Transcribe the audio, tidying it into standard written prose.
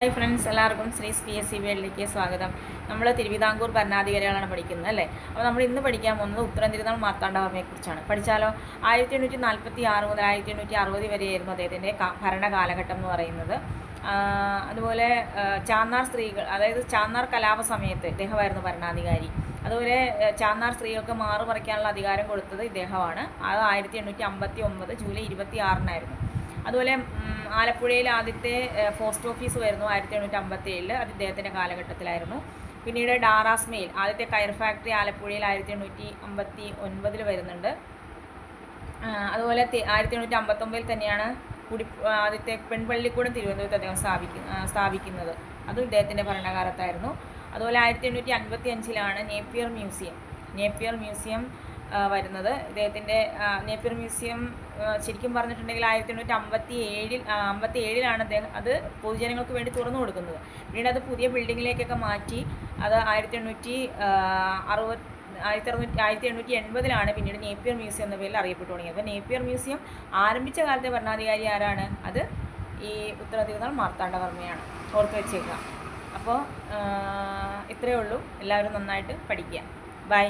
Hi friends, എല്ലാവർക്കും ശ്രീസ് PSC വേൾഡിലേക്ക് സ്വാഗതം. നമ്മൾ തിരുവിതാംകൂർ ഭരണാധികാരികളാണ് പഠിക്കുന്നത് അല്ലേ. അപ്പോൾ നമ്മൾ ഇന്ന് പഠിക്കാൻ പോകുന്നത് ഉത്തരം തിരുനാൾ മാർത്താണ്ഡവർമ്മയെക്കുറിച്ചാണ്. പഠിച്ചാലോ? 1846 മുതൽ 1860 വരെയായിരുന്നു അദ്ദേഹത്തിൻ്റെ ഭരണകാലഘട്ടം എന്ന് പറയുന്നത്. അതുപോലെ ചാന്നാർ സ്ത്രീകൾ, അതായത് ചാന്നാർ കലാപ സമയത്ത് ഇദ്ദേഹമായിരുന്നു ഭരണാധികാരി. അതുപോലെ ചാന്നാർ സ്ത്രീകൾക്ക് മാറുപറയ്ക്കാനുള്ള അധികാരം കൊടുത്തത് ഇദ്ദേഹമാണ്. അത് 1859 ജൂലൈ 26-നായിരുന്നു. അതുപോലെ ആലപ്പുഴയിൽ ആദ്യത്തെ പോസ്റ്റ് ഓഫീസ് വരുന്നു 1857. അത് ഇദ്ദേഹത്തിൻ്റെ കാലഘട്ടത്തിലായിരുന്നു. പിന്നീട് ഡാറാസ് മെയിൽ, ആദ്യത്തെ കയർ ഫാക്ടറി ആലപ്പുഴയിൽ 1859 വരുന്നുണ്ട്. അതുപോലെ 1859 തന്നെയാണ് ആദ്യത്തെ പെൺപള്ളിക്കൂടം തിരുവനന്തപുരത്ത് അദ്ദേഹം സ്ഥാപിക്കുന്നത്. അതും ഇദ്ദേഹത്തിൻ്റെ ഭരണകാലത്തായിരുന്നു. അതുപോലെ 1855 നേപ്പിയർ മ്യൂസിയം വരുന്നത്. ഇദ്ദേഹത്തിൻ്റെ നേപ്പിയർ മ്യൂസിയം ശരിക്കും പറഞ്ഞിട്ടുണ്ടെങ്കിൽ 1857 അദ്ദേഹം അത് പൊതുജനങ്ങൾക്ക് വേണ്ടി തുറന്നു കൊടുക്കുന്നത്. പിന്നീട് അത് പുതിയ ബിൽഡിങ്ങിലേക്കൊക്കെ മാറ്റി അത് 1880 പിന്നീട് നേപ്പിയർ മ്യൂസിയം എന്ന പേരിൽ അറിയപ്പെട്ടു തുടങ്ങിയത്. അപ്പോൾ നേപ്പിയർ മ്യൂസിയം ആരംഭിച്ച കാലത്തെ ഭരണാധികാരി ആരാണ്? അത് ഈ ഉത്തര തിരുനാൾ മാർത്താണ്ഡവർമ്മയാണ്. ഓർത്ത് വെച്ചേക്കാം. അപ്പോൾ ഇത്രയേ ഉള്ളൂ. എല്ലാവരും നന്നായിട്ട് പഠിക്കുക. ബൈ.